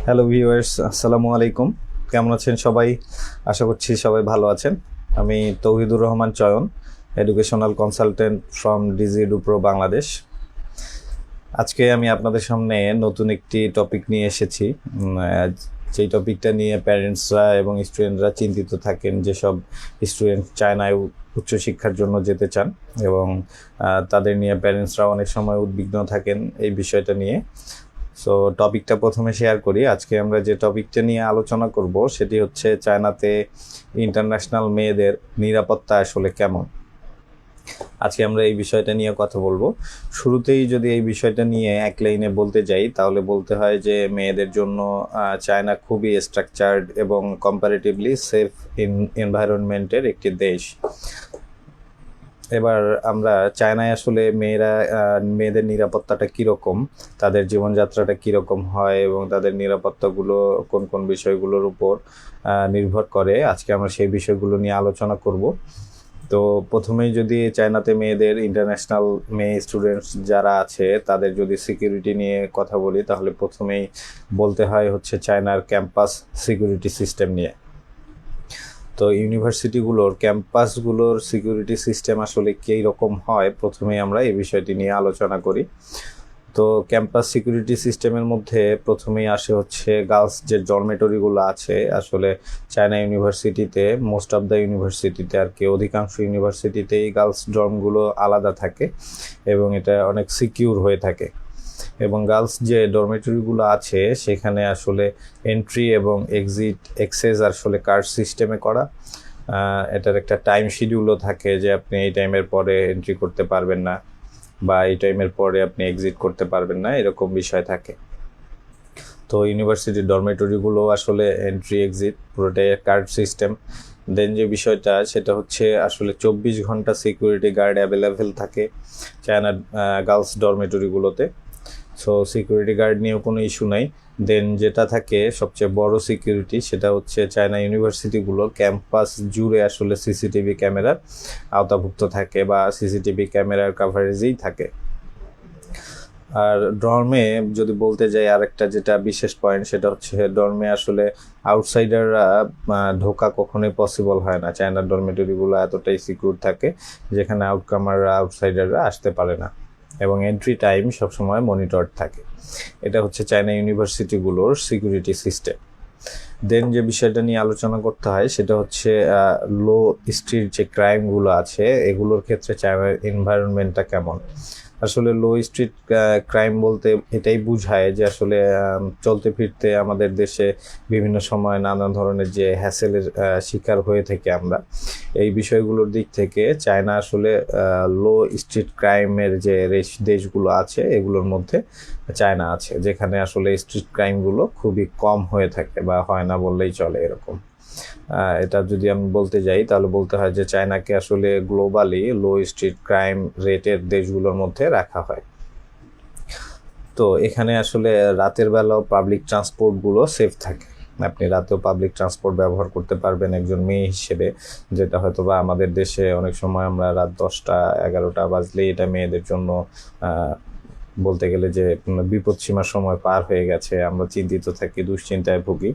Hello viewers, আসসালামু আলাইকুম। কেমন আছেন সবাই? আশা করছি সবাই ভালো আছেন। আমি Tauhidur Rahman Choyon, educational consultant from ডিজি ডুপ্রো বাংলাদেশ। আজকে আমি আপনাদের সামনে নতুন একটি টপিক নিয়ে এসেছি। যেই টপিকটা নিয়ে প্যারেন্টসরা এবং স্টুডেন্টরা চিন্তিত থাকেন, যেসব স্টুডেন্ট চায়নায় উচ্চশিক্ষার জন্য যেতে চান এবং তাদের নিয়ে প্যারেন্টসরা অনেক সময় উদ্বিগ্ন থাকেন এই বিষয়টা নিয়ে। সো টপিকটা প্রথমে শেয়ার করি। আজকে আমরা যে টপিকটা নিয়ে আলোচনা করব সেটি হচ্ছে চায়নাতে ইন্টারন্যাশনাল মেয়েদের নিরাপত্তা আসলে কেমন। আজকে আমরা এই বিষয়টা নিয়ে কথা বলবো। শুরুতেই যদি এই বিষয়টা নিয়ে এক লাইনে বলতে যাই তাহলে বলতে হয় যে মেয়েদের জন্য চায়না খুবই স্ট্রাকচার্ড এবং কম্পারেটিভলি সেফ এনভায়রনমেন্টের একটি দেশ। এবার আমরা চায়নায় আসলে মেয়েদের নিরাপত্তাটা কীরকম, তাদের জীবনযাত্রাটা কীরকম হয় এবং তাদের নিরাপত্তাগুলো কোন কোন বিষয়গুলোর উপর নির্ভর করে, আজকে আমরা সেই বিষয়গুলো নিয়ে আলোচনা করব। তো প্রথমেই যদি চায়নাতে মেয়েদের ইন্টারন্যাশনাল মেয়ে স্টুডেন্টস যারা আছে তাদের যদি সিকিউরিটি নিয়ে কথা বলি তাহলে প্রথমেই বলতে হয় হচ্ছে চায়নার ক্যাম্পাস সিকিউরিটি সিস্টেম নিয়ে। তো ইউনিভার্সিটিগুলোর ক্যাম্পাসগুলোর সিকিউরিটি সিস্টেম আসলে কী রকম হয়, প্রথমেই আমরা এই বিষয়টি নিয়ে আলোচনা করি। তো ক্যাম্পাস সিকিউরিটি সিস্টেমের মধ্যে প্রথমেই আসে হচ্ছে গার্লস যে ডরমেটরিগুলো আছে। আসলে চায়না ইউনিভার্সিটিতে মোস্ট অফ দ্য ইউনিভার্সিটিতে আর কি অধিকাংশ ইউনিভার্সিটিতেই গার্লস ডর্মগুলো আলাদা থাকে এবং এটা অনেক সিকিউর হয়ে থাকে। এবং গার্লস যে ডরমেটরিগুলো আছে সেখানে আসলে এন্ট্রি এবং এক্সেস আসলে কার্ড সিস্টেমে করা। এটার একটা টাইম শিডিউলও থাকে যে আপনি এই টাইমের পরে এন্ট্রি করতে পারবেন না বা এই টাইমের পরে আপনি এক্সিট করতে পারবেন না, এরকম বিষয় থাকে। তো ইউনিভার্সিটির ডরমেটরিগুলো আসলে এন্ট্রি এক্সিট পুরোটাই কার্ড সিস্টেম। দেন যে বিষয়টা সেটা হচ্ছে আসলে 24 ঘন্টা সিকিউরিটি গার্ড অ্যাভেলেবেল থাকে চায়নার গার্লস ডরমেটরিগুলোতে। সো সিকিউরিটি গার্ড নিয়েও কোনো ইস্যু নাই। দেন যেটা থাকে সবচেয়ে বড় সিকিউরিটি সেটা হচ্ছে চায়না ইউনিভার্সিটিগুলোর ক্যাম্পাস জুড়ে আসলে সিসিটিভি ক্যামেরার আওতাভুক্ত থাকে বা সিসিটিভি ক্যামেরার কাভারেজেই থাকে। আর ডর্মে যদি বলতে যাই আরেকটা যেটা বিশেষ পয়েন্ট সেটা হচ্ছে ডর্মে আসলে আউটসাইডাররা ঢোকা কখনোই পসিবল হয় না। চায়নার ডরমেটরিগুলো এতটাই সিকিউর থাকে যেখানে আউটসাইডাররা আসতে পারে না এবং এন্ট্রি টাইম সবসময় মনিটর থাকে। এটা হচ্ছে চায়না ইউনিভার্সিটিগুলোর সিকিউরিটি সিস্টেম। দেন যে বিষয়টা নিয়ে আলোচনা করতে হয় সেটা হচ্ছে লো স্ট্রিট যে ক্রাইমগুলো আছে এগুলোর ক্ষেত্রে চায়নার এনভায়রনমেন্টটা কেমন। আসলে লো স্ট্রিট ক্রাইম বলতে এটাই বোঝায় যে আসলে চলতে ফিরতে আমাদের দেশে বিভিন্ন সময় নানা ধরনের যে হ্যাসেলের শিকার হয়ে থাকি আমরা। এই বিষয়গুলোর দিক থেকে চায়না আসলে লো স্ট্রিট ক্রাইমের যে দেশগুলো আছে এগুলোর মধ্যে চায়না আছে, যেখানে আসলে স্ট্রিট ক্রাইমগুলো খুবই কম হয়ে থাকে বা হয় না বললেই চলে এরকম। এটা যদি আমি বলতে যাই তাহলে বলতে হয় যে চায়নাকে আসলে গ্লোবালি লো স্ট্রিট ক্রাইম রেটের দেশগুলোর মধ্যে রাখা হয়। তো এখানে আসলে রাতের বেলাও পাবলিক ট্রান্সপোর্টগুলো সেফ থাকে। আপনি রাতেও পাবলিক ট্রান্সপোর্ট ব্যবহার করতে পারবেন একজন মেয়ে হিসেবে, যেটা হয়তো বা আমাদের দেশে অনেক সময় আমরা রাত 10টা 11টা বাজলেই এটা মেয়েদের জন্য বলতে গেলে যে বিপদসীমার সময় পার হয়ে গেছে, আমরা চিন্তিত থাকি, দুশ্চিন্তায় ভুগি।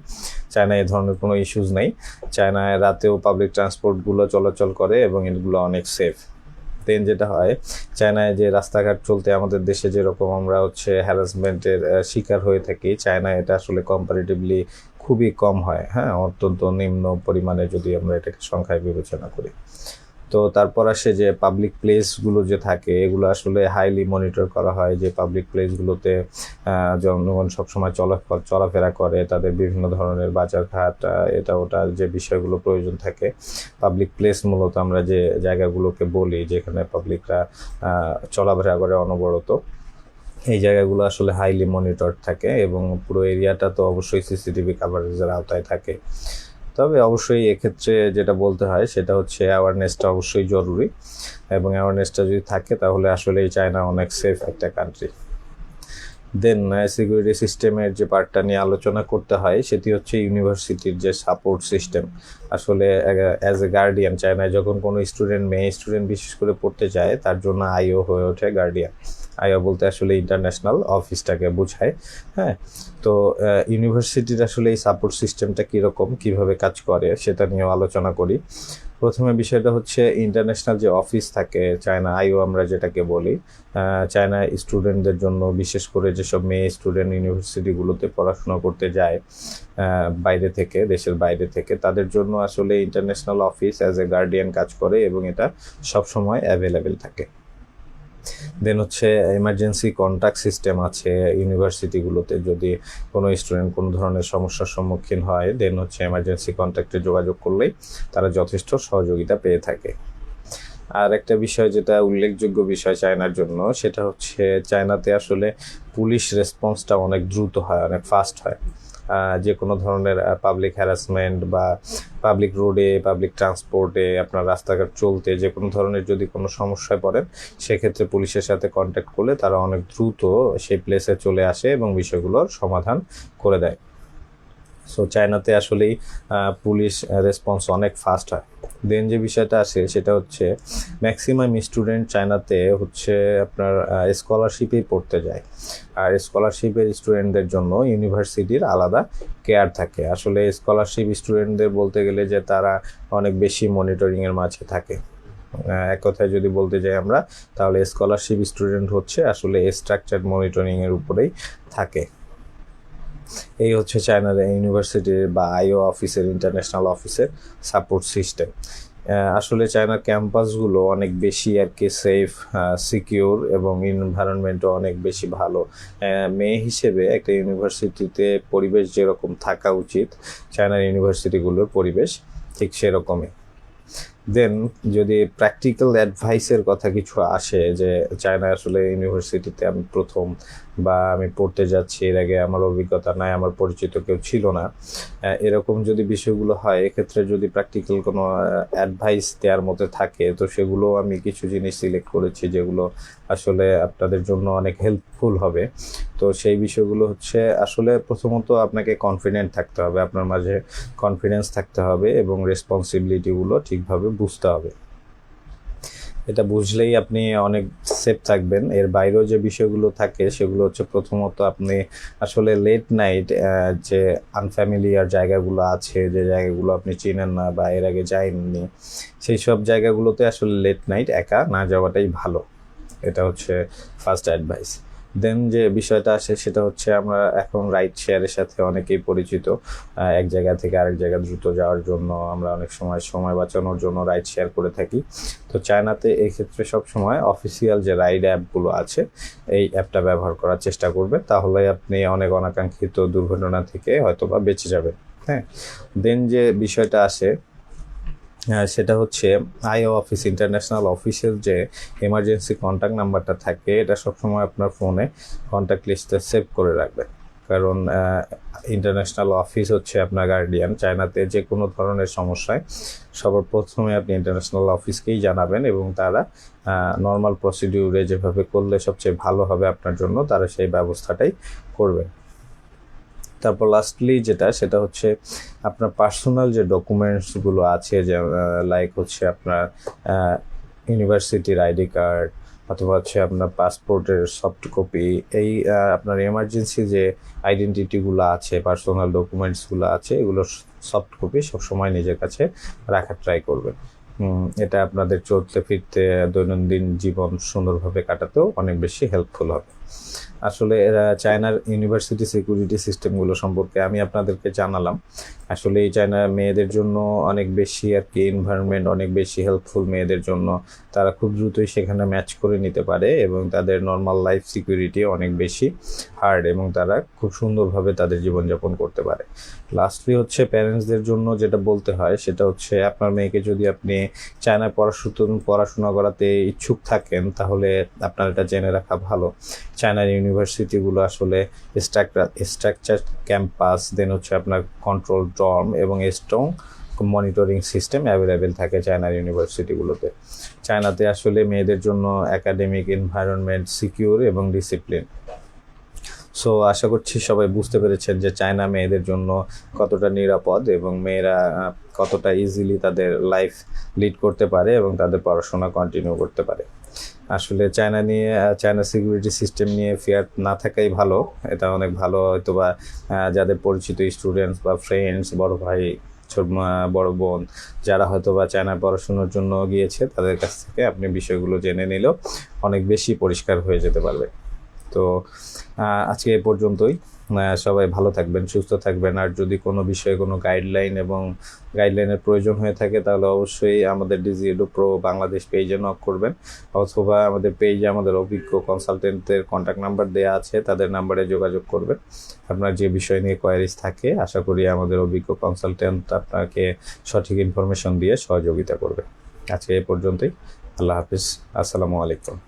চায়নায় এ ধরনের কোনো ইস্যুস নেই। চায়নায় রাতেও পাবলিক ট্রান্সপোর্টগুলো চলাচল করে এবং এগুলো অনেক সেফ। দেন যেটা হয় চায়নায় যে রাস্তাঘাট চলতে আমাদের দেশে যেরকম আমরা হচ্ছে হ্যারাসমেন্টের শিকার হয়ে থাকি, চায়নায় এটা আসলে কম্পারেটিভলি খুবই কম হয়। হ্যাঁ, অত্যন্ত নিম্ন পরিমাণে যদি আমরা এটাকে সংখ্যায় বিবেচনা করি। তো তারপর আসে যে পাবলিক প্লেসগুলো যে থাকে এগুলো আসলে হাইলি মনিটর করা হয়। যে পাবলিক প্লেসগুলোতে জনগণ সবসময় চলাফেরা করে, তাদের বিভিন্ন ধরনের বাজারঘাট এটা ওটা যে বিষয়গুলো প্রয়োজন থাকে। পাবলিক প্লেস মূলত আমরা যে জায়গাগুলোকে বলি যেখানে পাবলিকরা চলাফেরা করে অনবরত, এই জায়গাগুলো আসলে হাইলি মনিটর থাকে এবং পুরো এরিয়াটা তো অবশ্যই সিসিটিভি কাভারেজের আওতায় থাকে। তবে অবশ্যই এক্ষেত্রে যেটা বলতে হয় সেটা হচ্ছে অ্যাওয়ারনেসটা অবশ্যই জরুরি এবং অ্যাওয়ারনেসটা যদি থাকে তাহলে আসলে এই চায়না অনেক সেফ একটা কান্ট্রি। দেন সিকিউরিটি সিস্টেমের যে পার্টটা নিয়ে আলোচনা করতে হয় সেটি হচ্ছে ইউনিভার্সিটির যে সাপোর্ট সিস্টেম। আসলে অ্যাজ এ গার্ডিয়ান চায়নায় যখন কোনো মেয়ে স্টুডেন্ট বিশেষ করে পড়তে যায় তার জন্য আইও হয়ে ওঠে গার্ডিয়ান। আইও বলতে আসলে ইন্টারন্যাশনাল অফিসটাকে বোঝায়। হ্যাঁ, তো ইউনিভার্সিটির আসলে এই সাপোর্ট সিস্টেমটা কীরকম, কীভাবে কাজ করে সেটা নিয়েও আলোচনা করি। প্রথমে বিষয়টা হচ্ছে ইন্টারন্যাশনাল যে অফিস থাকে চায়না আইও আমরা যেটাকে বলি, চায়না স্টুডেন্টদের জন্য, বিশেষ করে যেসব মেয়ে স্টুডেন্ট ইউনিভার্সিটিগুলোতে পড়াশোনা করতে যায় বাইরে থেকে, দেশের বাইরে থেকে, তাদের জন্য আসলে international office as a guardian কাজ করে এবং এটা সবসময় অ্যাভেলেবেল থাকে। দেন হচ্ছে এমার্জেন্সি কন্ট্যাক্ট সিস্টেম আছে ইউনিভার্সিটিগুলোতে, যদি কোনো স্টুডেন্ট কোনো ধরনের সমস্যার সম্মুখীন হয় দেন হচ্ছে এমার্জেন্সি কন্ট্যাক্টে যোগাযোগ করলেই তারা যথেষ্ট সহযোগিতা পেয়ে থাকে। আর একটা বিষয় যেটা উল্লেখযোগ্য বিষয় চায়নার জন্য, সেটা হচ্ছে চায়নাতে আসলে পুলিশ রেসপন্সটা অনেক দ্রুত হয়, অনেক ফাস্ট হয়। যে কোনো ধরনের পাবলিক হ্যারাসমেন্ট বা পাবলিক রোডে, পাবলিক ট্রান্সপোর্টে, আপনার রাস্তাঘাট চলতে যে কোনো ধরনের যদি কোনো সমস্যায় পড়েন, সেক্ষেত্রে পুলিশের সাথে কন্ট্যাক্ট করলে তারা অনেক দ্রুত সেই প্লেসে চলে আসে এবং বিষয়গুলোর সমাধান করে দেয়। সো চায়নাতে আসলেই পুলিশ রেসপন্স অনেক ফাস্ট হয়। দেন যে বিষয়টা আসে সেটা হচ্ছে ম্যাক্সিমাম স্টুডেন্ট চায়নাতে হচ্ছে আপনার স্কলারশিপেই পড়তে যায়, আর স্কলারশিপের স্টুডেন্টদের জন্য ইউনিভার্সিটির আলাদা কেয়ার থাকে। আসলে স্কলারশিপ স্টুডেন্টদের বলতে গেলে যে তারা অনেক বেশি মনিটরিংয়ের মাঝে থাকে। এক কথায় যদি বলতে যাই আমরা, তাহলে স্কলারশিপ স্টুডেন্ট হচ্ছে আসলে স্ট্রাকচার্ড মনিটরিংয়ের উপরেই থাকে। এই হচ্ছে চায়নার ইউনিভার্সিটির বা আইও অফিসের, ইন্টারন্যাশনাল অফিসের সাপোর্ট সিস্টেম। আসলে চায়নার ক্যাম্পাসগুলো অনেক বেশি আর কি সেফ, সিকিউর এবং এনভায়রনমেন্টও অনেক বেশি ভালো। মেয়ে হিসেবে একটা ইউনিভার্সিটিতে পরিবেশ যেরকম থাকা উচিত, চায়নার ইউনিভার্সিটিগুলোর পরিবেশ ঠিক সেরকমই। দেন যদি প্র্যাকটিক্যাল অ্যাডভাইসের কথা কিছু আসে, যে চায়না আসলে ইউনিভার্সিটিতে আমি প্রথম বা আমি পড়তে যাচ্ছি, এর আগে আমার অভিজ্ঞতা নাই, আমার পরিচিত কেউ ছিল না, এরকম যদি বিষয়গুলো হয়, এক্ষেত্রে যদি প্র্যাকটিক্যাল কোনো অ্যাডভাইস দেওয়ার মতো থাকে, তো সেগুলো আমি কিছু জিনিস সিলেক্ট করেছি যেগুলো আসলে আপনাদের জন্য অনেক হেল্পফুল হবে। তো সেই বিষয়গুলো হচ্ছে আসলে প্রথমত আপনাকে কনফিডেন্ট থাকতে হবে, আপনার মাঝে কনফিডেন্স থাকতে হবে এবং রেসপন্সিবিলিটিগুলো ঠিকভাবে বুঝতে হবে। এটা বুঝলেই আপনি অনেক সেফ থাকবেন। এর বাইরেও যে বিষয়গুলো থাকে সেগুলো হচ্ছে প্রথমত আপনি আসলে লেট নাইট যে আনফ্যামিলিয়ার জায়গাগুলো আছে, যে জায়গাগুলো আপনি চেনেন না বা এর আগে যায়নি, সেই সব জায়গাগুলোতে আসলে লেট নাইট একা না যাওয়াটাই ভালো। এটা হচ্ছে ফার্স্ট অ্যাডভাইস। দেন যে বিষয়টা আসে সেটা হচ্ছে আমরা এখন রাইড শেয়ারের সাথে অনেকেই পরিচিত। এক জায়গা থেকে আরেক জায়গায় দ্রুত যাওয়ার জন্য আমরা অনেক সময় বাঁচানোর জন্য রাইড শেয়ার করে থাকি। তো চায়নাতে এই ক্ষেত্রে সবসময় অফিসিয়াল যে রাইড অ্যাপগুলো আছে, এই অ্যাপটা ব্যবহার করার চেষ্টা করবেন, তাহলে আপনি অনেক অনাকাঙ্ক্ষিত দুর্ঘটনা থেকে হয়তোবা বেঁচে যাবেন। হ্যাঁ, দেন যে বিষয়টা আসে সেটা হচ্ছে আইও অফিস, ইন্টারন্যাশনাল অফিসের যে এমার্জেন্সি কন্ট্যাক্ট নাম্বারটা থাকে, এটা সবসময় আপনার ফোনে কন্ট্যাক্ট লিস্টে সেভ করে রাখবেন। কারণ ইন্টারন্যাশনাল অফিস হচ্ছে আপনার গার্ডিয়ান। চায়নাতে যে কোনো ধরনের সমস্যায় সবার প্রথমে আপনি ইন্টারন্যাশনাল অফিসকেই জানাবেন এবং তারা নর্মাল প্রসিডিউরে যেভাবে করলে সবচেয়ে ভালো হবে আপনার জন্য, তারা সেই ব্যবস্থাটাই করবে। তারপর লাস্টলি যেটা, সেটা হচ্ছে আপনার পার্সোনাল যে ডকুমেন্টসগুলো আছে, যে লাইক হচ্ছে আপনার ইউনিভার্সিটির আইডি কার্ড অথবা হচ্ছে আপনার পাসপোর্টের সফট কপি, এই আপনার এমার্জেন্সি যে আইডেন্টিটিগুলো আছে, পার্সোনাল ডকুমেন্টসগুলো আছে, এগুলোর সফট কপি সবসময় নিজের কাছে রাখার ট্রাই করবেন। এটা আপনাদের চলতে ফিরতে দৈনন্দিন জীবন সুন্দরভাবে কাটাতেও অনেক বেশি হেল্পফুল হবে। আসলে চায়নার ইউনিভার্সিটি সিকিউরিটি সিস্টেমগুলো সম্পর্কে আমি আপনাদেরকে জানালাম। আসলে এই চায়নার মেয়েদের জন্য অনেক বেশি আর কি এনভায়রনমেন্ট অনেক বেশি হেল্পফুল মেয়েদের জন্য। তারা খুব দ্রুতই সেখানে ম্যাচ করে নিতে পারে এবং তাদের নর্মাল লাইফ সিকিউরিটি অনেক বেশি হার্ড এবং তারা খুব সুন্দরভাবে তাদের জীবনযাপন করতে পারে। লাস্টলি হচ্ছে প্যারেন্টসদের জন্য যেটা বলতে হয় সেটা হচ্ছে, আপনার মেয়েকে যদি আপনি চায়নায় পড়াশোনা করাতে ইচ্ছুক থাকেন, তাহলে আপনার এটা জেনে রাখা ভালো, চায়নার ইউনিভার্সিটিগুলো আসলে স্ট্রাকচার ক্যাম্পাস, দেন হচ্ছে আপনার কন্ট্রোল ডর্ম এবং স্ট্রং মনিটরিং সিস্টেম অ্যাভেলেবেল থাকে চায়নার ইউনিভার্সিটিগুলোতে। চায়নাতে আসলে মেয়েদের জন্য একাডেমিক এনভায়রনমেন্ট সিকিউর এবং ডিসিপ্লিন। সো আশা করছি সবাই বুঝতে পেরেছেন যে চায়না মেয়েদের জন্য কতটা নিরাপদ এবং মেয়েরা কতটা ইজিলি তাদের লাইফ লিড করতে পারে এবং তাদের পড়াশোনা কন্টিনিউ করতে পারে। আসলে চায়না সিকিউরিটি সিস্টেম নিয়ে ফিয়ার না থাকাই ভালো। এটা অনেক ভালো, হয়তো বা যাদের পরিচিত স্টুডেন্টস বা ফ্রেন্ডস, বড় ভাই, বড় বোন, যারা হয়তো বা চায়নায় পড়াশোনার জন্য গিয়েছে, তাদের কাছ থেকে আপনি বিষয়গুলো জেনে নিলেও অনেক বেশি পরিষ্কার হয়ে যেতে পারবে। তো আজকে এ পর্যন্তই। সবাই ভালো থাকবেন, সুস্থ থাকবেন। আর যদি কোনো বিষয়ে কোনো গাইডলাইনের প্রয়োজন হয়ে থাকে, তাহলে অবশ্যই আমাদের ডিজিএডু প্রো বাংলাদেশ পেজে নক করবেন, অথবা আমাদের পেজে আমাদের অভিজ্ঞ কনসালটেন্টের কন্ট্যাক্ট নাম্বার দেওয়া আছে, তাদের নাম্বারে যোগাযোগ করবেন। আপনার যে বিষয় নিয়ে কোয়ারিজ থাকে, আশা করি আমাদের অভিজ্ঞ কনসালটেন্ট আপনাকে সঠিক ইনফরমেশন দিয়ে সহযোগিতা করবে। আজকে এ পর্যন্তই। আল্লাহ হাফিজ। আসসালামু আলাইকুম।